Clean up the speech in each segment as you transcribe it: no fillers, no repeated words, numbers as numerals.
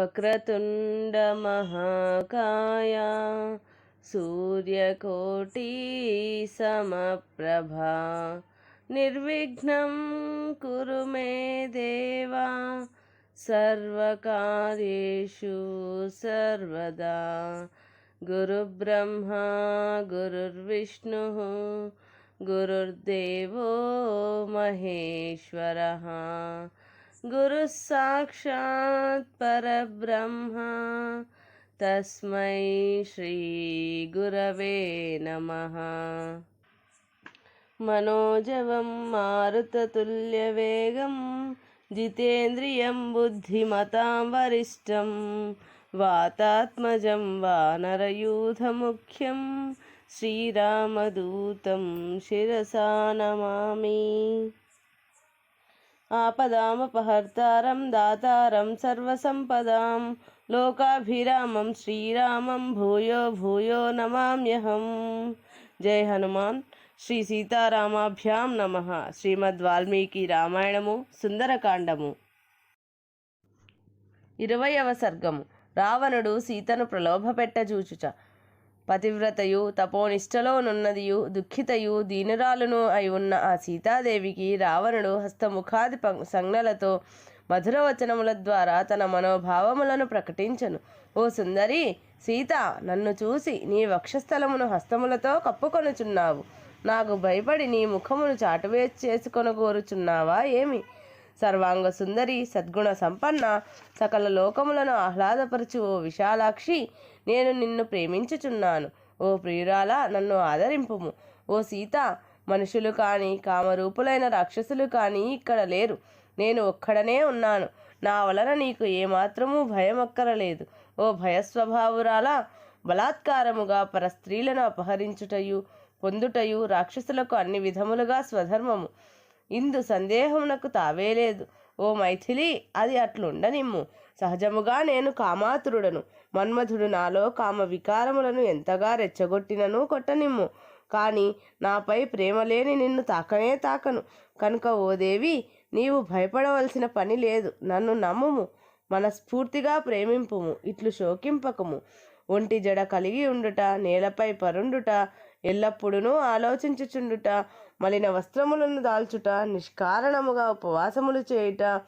వక్రతుండ మహాకాయ సూర్యకోటి సమప్రభా నిర్విఘ్నం కురు మే దేవా సర్వకార్యేషు సర్వదా. గురుబ్రహ్మా గురుర్విష్ణుః గురుర్దేవో మహేశ్వరః గురుః సాక్షాత్ పరబ్రహ్మ తస్మై శ్రీ గురవే నమః. మనోజవం మారుతతుల్యవేగం జితేంద్రియం బుద్ధిమతాం వరిష్టం వాతాత్మజం వానరయూథముఖ్యం శ్రీరామదూతం శిరసా నమామి. ఆపదామపహర్తారం దాతారం సర్వసంపదాం లోకాభిరామం శ్రీరామం భూయో భూయో నమామ్యహం. జై హనుమాన్. శ్రీ సీతారామాభ్యాం నమః. శ్రీమద్ వాల్మీకి రామాయణము సుందరకాండము 20వ సర్గము. రావణుడు సీతను ప్రలోభపెట్టజూచుట. పతివ్రతయు తపోనిష్టలో నున్నదియు దుఃఖితయు దీనురాలును అయి ఉన్న ఆ సీతాదేవికి రావణుడు హస్తముఖాది సంజ్ఞలతో మధురవచనముల ద్వారా తన మనోభావములను ప్రకటించను. ఓ సుందరి సీత, నన్ను చూసి నీ వక్షస్థలమును హస్తములతో కప్పుకొనుచున్నావు. నాకు భయపడి నీ ముఖమును చాటువేసి చేసుకొనగోరుచున్నావా ఏమి? సర్వాంగ సుందరి సద్గుణ సంపన్న సకల లోకములను ఆహ్లాదపరచు ఓ విశాలాక్షి, నేను నిన్ను ప్రేమించుచున్నాను. ఓ ప్రియురాలా, నన్ను ఆదరింపుము. ఓ సీత, మనుషులు కానీ కామరూపులైన రాక్షసులు కానీ ఇక్కడ లేరు. నేను ఒక్కడనే ఉన్నాను. నా వలన నీకు ఏమాత్రమూ భయం అక్కరలేదు. ఓ భయస్వభావురాలా, బలాత్కారముగా పరస్త్రీలను అపహరించుటయు పొందుటయు రాక్షసులకు అన్ని విధములుగా స్వధర్మము. ఇందు సందేహమునకు తావేలేదు. ఓ మైథిలి, అది అట్లుండనిమ్ము. సహజముగా నేను కామాతురుడను. మన్మధుడు నాలో కామ వికారములను ఎంతగా రెచ్చగొట్టినను కొట్టనిమ్ము. కానీ నాపై ప్రేమ లేని నిన్ను తాకనే తాకను. కనుక ఓ దేవి, నీవు భయపడవలసిన పని లేదు. నన్ను నమ్ముము. మనస్ఫూర్తిగా ప్రేమింపుము. ఇట్లు శోకింపకము. ఒంటి జడ కలిగి ఉండుట, నేలపై పరుండుట, ఎల్లప్పుడూ ఆలోచించుచుండుట, మలిన వస్త్రములను దాల్చుట, నిష్కారణముగా ఉపవాసములు చేయుట,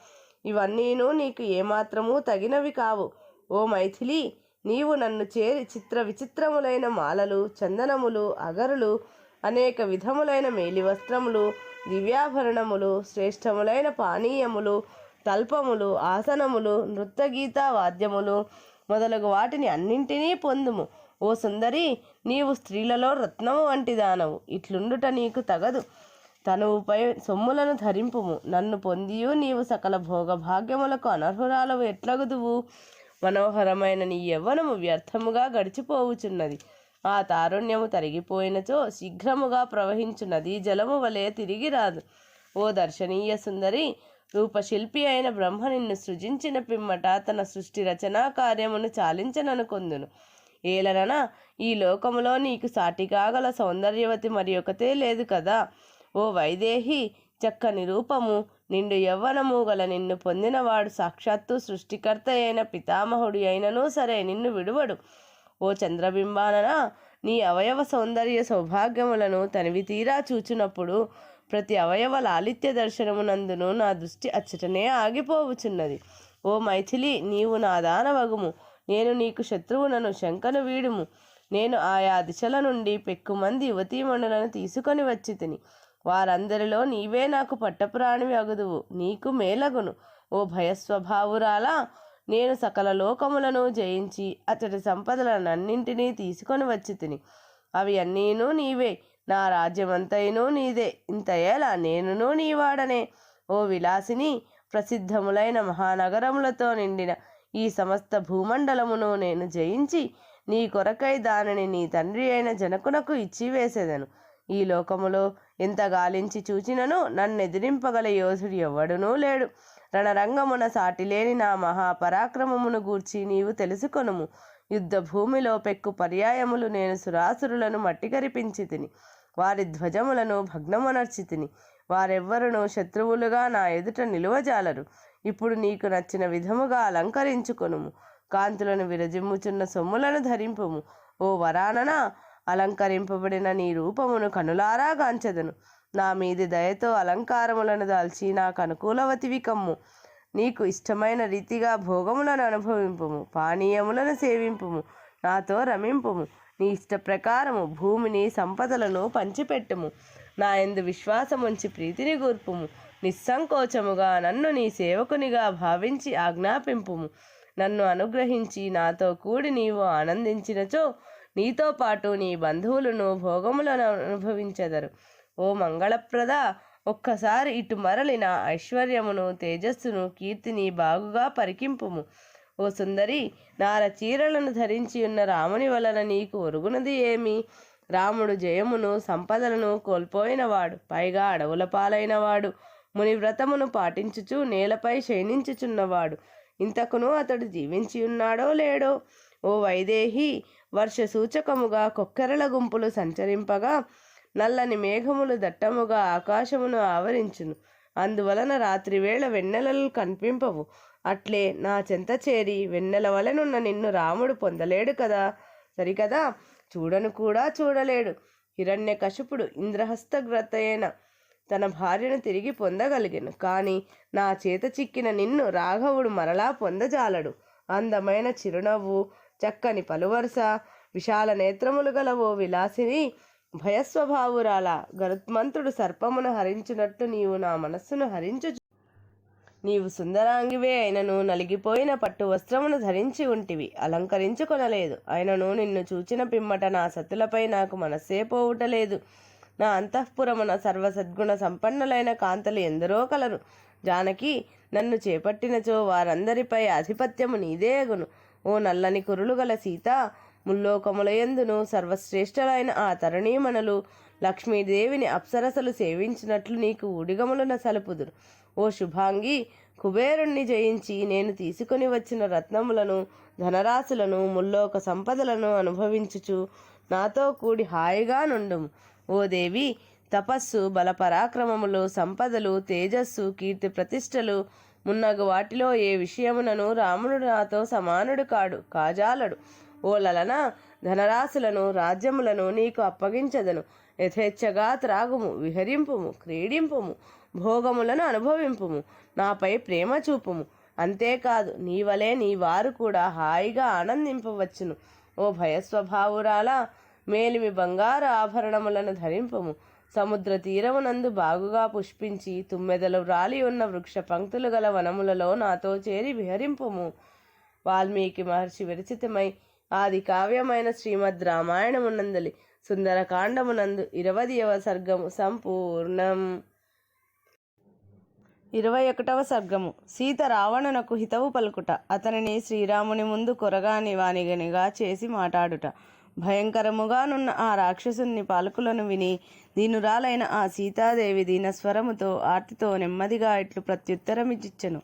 ఇవన్నీను నీకు ఏమాత్రమూ తగినవి కావు. ఓ మైథిలి, నీవు నన్ను చేరి చిత్ర విచిత్రములైన మాలలు, చందనములు, అగరులు, అనేక విధములైన మేలి వస్త్రములు, దివ్యాభరణములు, శ్రేష్టములైన పానీయములు, తల్పములు, ఆసనములు, నృత్యగీత వాద్యములు మొదలగు వాటిని అన్నింటినీ పొందుము. ఓ సుందరి, నీవు స్త్రీలలో రత్నము వంటి దానవు. ఇట్లుండుట నీకు తగదు. తనువుపై సొమ్ములను ధరింపుము. నన్ను పొందియు నీవు సకల భోగభాగ్యములకు అనర్హురాలవు ఎట్లగుదువు? మనోహరమైన నీ యవ్వనము వ్యర్థముగా గడిచిపోవుచున్నది. ఆ తారుణ్యము తరిగిపోయినచో శీఘ్రముగా ప్రవహించు నదీ జలము వలె తిరిగి రాదు. ఓ దర్శనీయ సుందరి, రూపశిల్పి అయిన బ్రహ్మ నిన్ను సృజించిన పిమ్మట తన సృష్టి రచనా కార్యమును చాలించననుకొందును. ఏలనన ఈ లోకములో నీకు సాటికాగల సౌందర్యవతి మరి ఒకతే లేదు కదా. ఓ వైదేహి, చక్కని రూపము, నిండు యవ్వనము గల నిన్ను పొందినవాడు సాక్షాత్తు సృష్టికర్త అయిన పితామహుడు అయినను సరే నిన్ను విడువడు. ఓ చంద్రబింబానన, నీ అవయవ సౌందర్య సౌభాగ్యములను తనివి తీరా చూచునప్పుడు ప్రతి అవయవ లాలిత్య దర్శనమునందును నా దృష్టి అచ్చటనే ఆగిపోవుచున్నది. ఓ మైథిలి, నీవు నా దానవగుము. నేను నీకు శత్రువునను, శంకను వీడుము. నేను ఆయా దిశల నుండి పెక్కుమంది యువతీమణులను తీసుకొని వచ్చి తిని. వారందరిలో నీవే నాకు పట్టపురాణివి అగుదువు. నీకు మేలగును. ఓ భయస్వభావురాలా, నేను సకల లోకములను జయించి అతడి సంపదలనన్నింటినీ తీసుకొని వచ్చి తిని. అవి అన్నీను నీవే. నా రాజ్యమంతైనూ నీదే. ఇంత ఏలా నేనును నీవాడనే. ఓ విలాసిని, ప్రసిద్ధములైన మహానగరములతో నిండిన ఈ సమస్త భూమండలమును నేను జయించి నీ కొరకై దానిని నీ తండ్రి అయిన జనకునకు ఇచ్చివేసేదను. ఈ లోకములో ఎంత గాలించి చూచినను నన్నెదిరింపగల యోధుడు ఎవ్వడునూ లేడు. రణరంగమున సాటిలేని నా మహాపరాక్రమమును గూర్చి నీవు తెలుసుకొనుము. యుద్ధ భూమిలో పెక్కు పర్యాయములు నేను సురాసురులను మట్టికరిపించి తిని. వారి ధ్వజములను భగ్నమునర్చి తిని. వారెవ్వరును శత్రువులుగా నా ఎదుట నిలువజాలరు. ఇప్పుడు నీకు నచ్చిన విధముగా అలంకరించుకొనుము. కాంతులను విరజిమ్ముచున్న సొమ్ములను ధరింపుము. ఓ వరానన, అలంకరింపబడిన నీ రూపమును కనులారా గాంచెదను. నా మీది దయతో అలంకారములను దాల్చి నాకు అనుకూలవతివి కమ్ము. నీకు ఇష్టమైన రీతిగా భోగములను అనుభవింపుము. పానీయములను సేవింపుము. నాతో రమింపుము. నీ ఇష్ట ప్రకారము భూమిని సంపదలను పంచిపెట్టుము. నా యందు విశ్వాసముంచి ప్రీతిని గూర్పుము. నిస్సంకోచముగా నన్ను నీ సేవకునిగా భావించి ఆజ్ఞాపింపుము. నన్ను అనుగ్రహించి నాతో కూడి నీవు ఆనందించినచో నీతో పాటు నీ బంధువులను భోగములను అనుభవించెదరు. ఓ మంగళప్రద, ఒక్కసారి ఇటు మరలి నా ఐశ్వర్యమును, తేజస్సును, కీర్తిని బాగుగా పరికింపుము. ఓ సుందరి, నార చీరలను ధరించి ఉన్న రాముని వలన నీకు ఒరుగునది ఏమి? రాముడు జయమును, సంపదలను కోల్పోయినవాడు, పైగా అడవుల పాలైనవాడు, మునివ్రతమును పాటించుచు నేలపై శయనించుచున్నవాడు. ఇంతకును అతడు జీవించి ఉన్నాడో లేడో? ఓ వైదేహి, వర్ష సూచకముగా కొక్కెరల గుంపులు సంచరింపగా నల్లని మేఘములు దట్టముగా ఆకాశమును ఆవరించును. అందువలన రాత్రివేళ వెన్నెలలు కనిపింపవు. అట్లే నా చెంత చేరి వెన్నెల వలెనున్న నిన్ను రాముడు పొందలేడు కదా, సరికదా? చూడను కూడా చూడలేడు. హిరణ్యకశిపుడు ఇంద్రహస్తగ్రతయైన తన భార్యను తిరిగి పొందగలిగాను, కానీ నా చేత చిక్కిన నిన్ను రాఘవుడు మరలా పొందజాలడు. అందమైన చిరునవ్వు, చక్కని పలువరుస, విశాల నేత్రములు గల ఓ విలాసిని, భయస్వభావురాల, గరుత్మంతుడు సర్పమును హరించినట్టు నీవు నా మనస్సును హరించు. నీవు సుందరాంగివే అయినను నలిగిపోయిన పట్టు వస్త్రమును ధరించి ఉంటివి, అలంకరించుకొనలేదు. అయినను నిన్ను చూచిన పిమ్మట నా సతులపై నాకు మనస్సే పోవుటలేదు. నా అంతఃపురమున సర్వసద్గుణ సంపన్నులైన కాంతలు ఎందరో కలరు. జానకి, నన్ను చేపట్టినచో వారందరిపై ఆధిపత్యము నీదే అగును. ఓ నల్లని కురులు గల సీత, ముల్లోకములయందును సర్వశ్రేష్ఠులైన ఆ తరుణీమణులు లక్ష్మీదేవిని అప్సరసలు సేవించినట్లు నీకు ఊడిగములను సలుపుదురు. ఓ శుభాంగి, కుబేరుణ్ణి జయించి నేను తీసుకొని వచ్చిన రత్నములను, ధనరాశులను, ముల్లోక సంపదలను అనుభవించుచు నాతో కూడి హాయిగా నుండుము. ఓ దేవి, తపస్సు, బలపరాక్రమములు, సంపదలు, తేజస్సు, కీర్తి ప్రతిష్టలు మున్నగు వాటిలో ఏ విషయమునను రాముడు నాతో సమానుడు కాజాలడు. ఓ లలన, ధనరాశులను, రాజ్యములను నీకు అప్పగించదను. యథేచ్ఛగా త్రాగుము, విహరింపుము, క్రీడింపుము, భోగములను అనుభవింపుము, నాపై ప్రేమ చూపుము. అంతేకాదు, నీ వలె నీ వారు కూడా హాయిగా ఆనందింపవచ్చును. ఓ భయస్వభావురాల, మేలిమి బంగారు ఆభరణములను ధరింపుము. సముద్ర తీరమునందు బాగుగా పుష్పించి తుమ్మెదలు రాలి ఉన్న వృక్ష పంక్తులు గల వనములలో నాతో చేరి విహరింపుము. వాల్మీకి మహర్షి విరచితమై ఆది కావ్యమైన శ్రీమద్ రామాయణమునందలి సుందరకాండమునందు 20వ సర్గము సంపూర్ణం. 21వ సర్గము. సీత రావణునకు హితవు పలుకుట, అతనిని శ్రీరాముని ముందు కొరగాని వానిగనిగా చేసి మాటాడుట. భయంకరముగానున్న ఆ రాక్షసుని పాలకులను విని దీనురాలైన ఆ సీతాదేవి దీనస్వరముతో ఆర్తితో నెమ్మదిగా ఇట్లు ప్రత్యుత్తరమిచ్చిచ్చెను.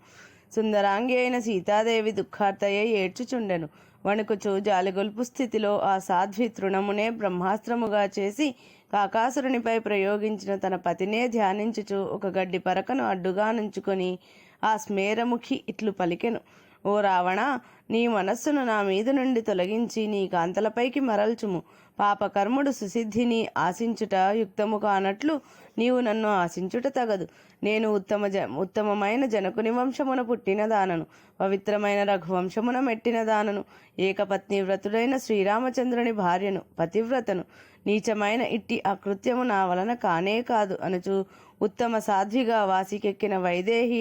సుందరాంగి అయిన సీతాదేవి దుఃఖార్తయ్యై ఏడ్చుచుండెను. వణుకుచు జాలిగొల్పు స్థితిలో ఆ సాధ్వి తృణమునే బ్రహ్మాస్త్రముగా చేసి కాకాసురునిపై ప్రయోగించిన తన పతినే ధ్యానించుచు ఒక గడ్డి పరకను అడ్డుగా నుంచుకొని ఆ స్మేరముఖి ఇట్లు పలికెను. ఓ రావణ, నీ మనస్సును నా మీద నుండి తొలగించి నీ కాంతలపైకి మరల్చుము. పాపకర్ముడు సుసిద్ధిని ఆశించుట యుక్తము కానట్లు నీవు నన్ను ఆశించుట తగదు. నేను ఉత్తమమైన జనకుని వంశమున పుట్టిన దానను, పవిత్రమైన రఘువంశమున మెట్టిన దానను, ఏకపత్ని వ్రతుడైన శ్రీరామచంద్రుని భార్యను, పతివ్రతను. నీచమైన ఇట్టి అకృత్యము నా వలన కానే కాదు అనుచు ఉత్తమ సాధ్విగా వాసికెక్కిన వైదేహి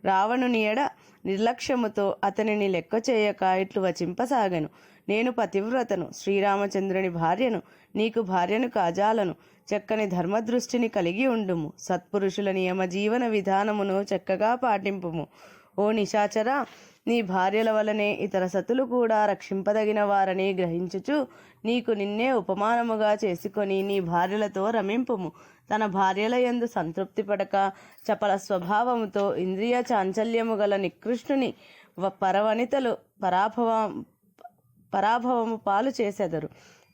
రావణుని ఎడ నిర్లక్ష్యముతో అతనిని లెక్క చేయక ఇట్లు వచింపసాగెను. నేను పతివ్రతను, శ్రీరామచంద్రుని భార్యను, నీకు భార్యను కాజాలను. చక్కని ధర్మదృష్టిని కలిగి ఉండుము. సత్పురుషుల నియమ జీవన విధానమును చక్కగా పాటింపుము. ఓ నిశాచర, నీ భార్యల వలనే ఇతర సతులు కూడా రక్షింపదగిన వారని గ్రహించుచు నీకు నిన్నే ఉపమానముగా చేసుకొని నీ భార్యలతో రమింపుము. తన భార్యల యందు సంతృప్తి పడక చపల స్వభావముతో ఇంద్రియ చాంచల్యము గల నికృష్ణుని పరవనితలు పరాభవము పాలు చేసెదరు.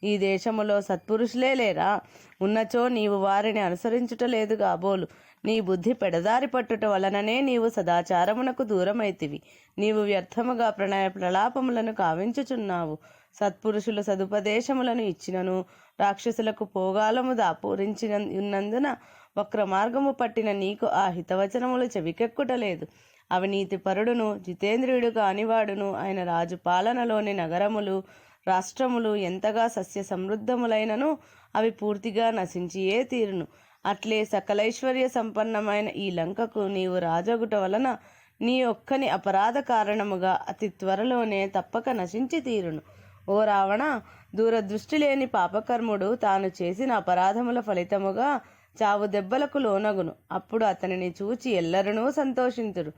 ఈ దేశములో సత్పురుషులే లేరా? ఉన్నచో నీవు వారిని అనుసరించుట లేదు కాబోలు. నీ బుద్ధి పెడదారి పట్టుట వలననే నీవు సదాచారమునకు దూరమైతివి. నీవు వ్యర్థముగా ప్రణయ ప్రలాపములను కావించుచున్నావు. సత్పురుషులు సదుపదేశములను ఇచ్చినను రాక్షసులకు పోగాలము దాపూరించిన ఉన్నందున వక్ర మార్గము పట్టిన నీకు ఆ హితవచనములు చెవికెక్కుటలేదు. అవినీతి పరుడును జితేంద్రియుడు కానివాడును ఆయన రాజు పాలనలోని నగరములు రాష్ట్రములు ఎంతగా సస్య సమృద్ధములైనను అవి పూర్తిగా నశించియే తీరును. అట్లే సకలైశ్వర్య సంపన్నమైన ఈ లంకకు నీవు రాజగుట వలన నీ ఒక్కని అపరాధ కారణముగా అతి త్వరలోనే తప్పక నశించి తీరును. ఓ రావణ, దూరదృష్టి లేని పాపకర్ముడు తాను చేసిన అపరాధముల ఫలితముగా చావు దెబ్బలకు లోనగును. అప్పుడు అతనిని చూచి ఎల్లరనూ సంతోషింతురు.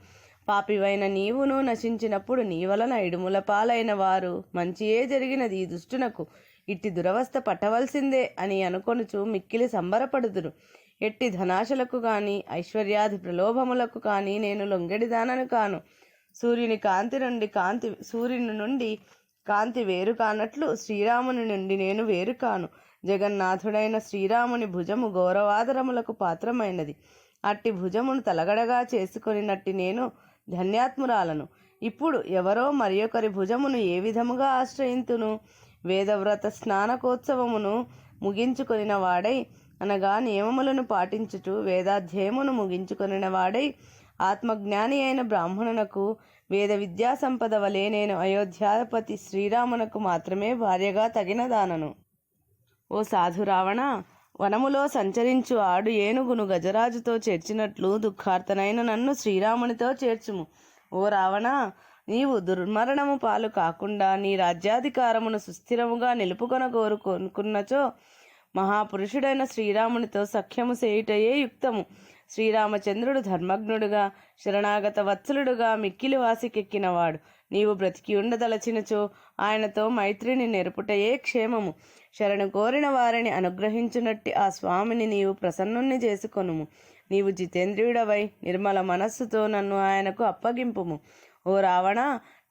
పాపివైన నీవును నశించినప్పుడు నీ వలన ఇడుముల పాలైన వారు మంచియే జరిగినది ఈ దుష్టునకు ఇట్టి దురవస్థ పట్టవలసిందే అని అనుకొనుచు మిక్కిలి సంబరపడుదురు. ఎట్టి ధనాశలకు కానీ ఐశ్వర్యాది ప్రలోభములకు కానీ నేను లొంగెడిదానను కాను. సూర్యుని నుండి కాంతి వేరు కానట్లు శ్రీరాముని నుండి నేను వేరు కాను. జగన్నాథుడైన శ్రీరాముని భుజము గౌరవాదరములకు పాత్రమైనది. అట్టి భుజమును తలగడగా చేసుకొనినట్టి నేను ధన్యాత్మురాలను. ఇప్పుడు ఎవరో మరియొకరి భుజమును ఏ విధముగా ఆశ్రయింతును? వేదవ్రత స్నానకోత్సవమును ముగించుకొనిన వాడై అనగా నియమములను పాటించుచు వేదాధ్యాయమును ముగించుకొనిన వాడై ఆత్మజ్ఞాని అయిన బ్రాహ్మణునకు వేద విద్యా సంపద వలె నేను అయోధ్యాపతి శ్రీరామునకు మాత్రమే భార్యగా తగినదానను. ఓ సాధు రావణ, వనములో సంచరించు ఆడు ఏనుగును గజరాజుతో చేర్చినట్లు దుఃఖార్తనైన నన్ను శ్రీరామునితో చేర్చుము. ఓ రావణ, నీవు దుర్మరణము పాలు కాకుండా నీ రాజ్యాధికారమును సుస్థిరముగా నిలుపుకొన కోరుకొనుకున్నచో మహాపురుషుడైన శ్రీరామునితో సఖ్యము చేయుటయే యుక్తము. శ్రీరామచంద్రుడు ధర్మజ్ఞుడుగా శరణాగత వత్సలుడుగా మిక్కిలి వాసికెక్కినవాడు. నీవు బ్రతికి ఉండదలచినచో ఆయనతో మైత్రిని నెరుపుటయే క్షేమము. శరణు కోరిన వారిని అనుగ్రహించునట్టి ఆ స్వామిని నీవు ప్రసన్నుణ్ణి చేసుకొనుము. నీవు జితేంద్రియుడవై నిర్మల మనస్సుతో నన్ను ఆయనకు అప్పగింపుము. ఓ రావణ,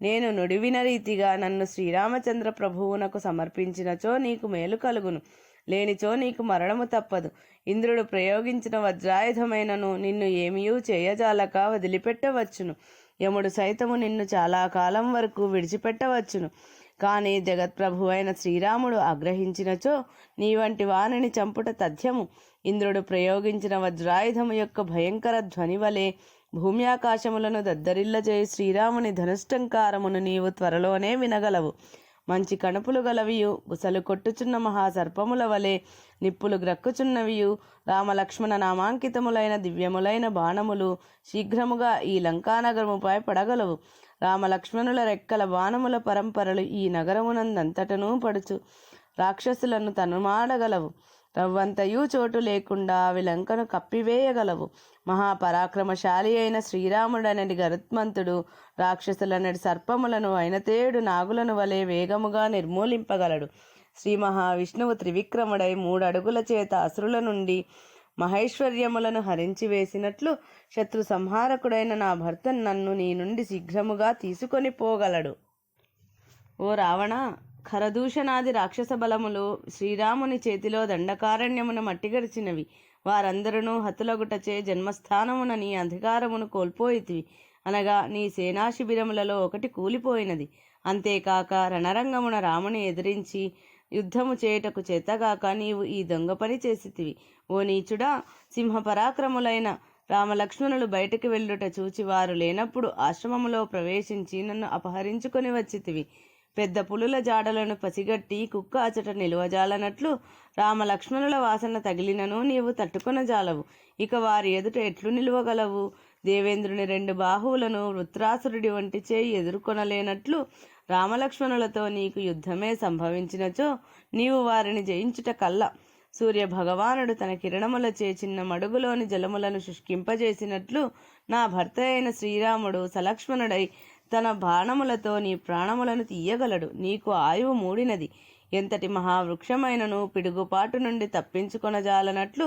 నేను నుడివిన రీతిగా నన్ను శ్రీరామచంద్ర ప్రభువునకు సమర్పించినచో నీకు మేలు కలుగును, లేనిచో నీకు మరణము తప్పదు. ఇంద్రుడు ప్రయోగించిన వజ్రాయుధమైనను నిన్ను ఏమీయూ చేయజాలక వదిలిపెట్టవచ్చును. యముడు సైతము నిన్ను చాలా కాలం వరకు విడిచిపెట్టవచ్చును. కానీ జగత్ప్రభు అయిన శ్రీరాముడు ఆగ్రహించినచో నీ వంటి వానిని చంపుట తథ్యము. ఇంద్రుడు ప్రయోగించిన వజ్రాయుధము యొక్క భయంకర ధ్వని వలె భూమి ఆకాశములను దద్దరిల్లజేయి శ్రీరాముని ధనుష్టంకారమును నీవు త్వరలోనే వినగలవు. మంచి కణుపులు గలవియు బుసలు కొట్టుచున్న మహాసర్పముల వలె నిప్పులు గ్రక్కుచున్నవియు రామలక్ష్మణ నామాంకితములైన దివ్యములైన బాణములు శీఘ్రముగా ఈ లంకానగరముపై పడగలవు. రామలక్ష్మణుల రెక్కల బాణముల పరంపరలు ఈ నగరమునందంతటనూ పడుచు రాక్షసులను తనుమాడగలవు. రవ్వంతయూ చోటు లేకుండా అవి లంకను కప్పివేయగలవు. మహాపరాక్రమశాలి అయిన శ్రీరాముడనడి గరుత్మంతుడు రాక్షసులనడి సర్పములను అయినతేడు నాగులను వలె వేగముగా నిర్మూలింపగలడు. శ్రీ మహావిష్ణువు త్రివిక్రముడై 3 అడుగుల చేత అసురుల నుండి మహైశ్వర్యములను హరించి వేసినట్లు శత్రు సంహారకుడైన నా భర్త నన్ను నీ నుండి శీఘ్రముగా తీసుకొని పోగలడు. ఓ రావణ, ఖరదూషణాది రాక్షస బలములు శ్రీరాముని చేతిలో దండకారణ్యమున మట్టిగరిచినవి. వారందరూ హతులగుటచే జన్మస్థానమున నీ అధికారమును కోల్పోయితివి. అనగా నీ సేనా శిబిరములలో ఒకటి కూలిపోయినది. అంతేకాక రణరంగమున రాముని ఎదిరించి యుద్ధము చేయుటకు చేతగాక నీవు ఈ దొంగ పని చేసితివి. ఓ నీచుడా, సింహపరాక్రములైన రామలక్ష్మణులు బయటకు వెళ్ళుట చూచి వారు లేనప్పుడు ఆశ్రమములో ప్రవేశించి నన్ను అపహరించుకొని వచ్చితివి. పెద్ద పులుల జాడలను పసిగట్టి కుక్క అచట నిలువజాలనట్లు రామలక్ష్మణుల వాసన తగిలినను నీవు తట్టుకొనజాలవు. ఇక వారి ఎదుట ఎట్లు నిలువగలవు? దేవేంద్రుని 2 బాహువులను వృత్రాసురుడి వంటి చేయి ఎదుర్కొనలేనట్లు రామలక్ష్మణులతో నీకు యుద్ధమే సంభవించినచో నీవు వారిని జయించుట కల్లా సూర్య భగవానుడు తన కిరణములచే చిన్న మడుగులోని జలములను శుష్కింపజేసినట్లు నా భర్త అయిన శ్రీరాముడు సలక్ష్మణుడై తన బాణములతో నీ ప్రాణములను తీయగలడు. నీకు ఆయువు మూడినది. ఎంతటి మహావృక్షమైనను పిడుగుపాటు నుండి తప్పించుకొనజాలనట్లు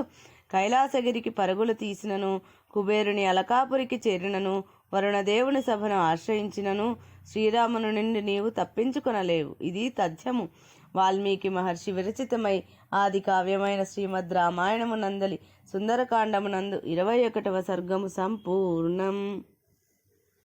కైలాసగిరికి పరుగులు తీసినను, కుబేరుని అలకాపురికి చేరినను, వరుణదేవుని సభను ఆశ్రయించినను శ్రీరాముని నుండి నీవు తప్పించుకొనలేవు. ఇది తథ్యము. వాల్మీకి మహర్షి విరచితమై ఆది కావ్యమైన శ్రీమద్ రామాయణము నందలి సుందరకాండమునందు 21వ సర్గము సంపూర్ణం.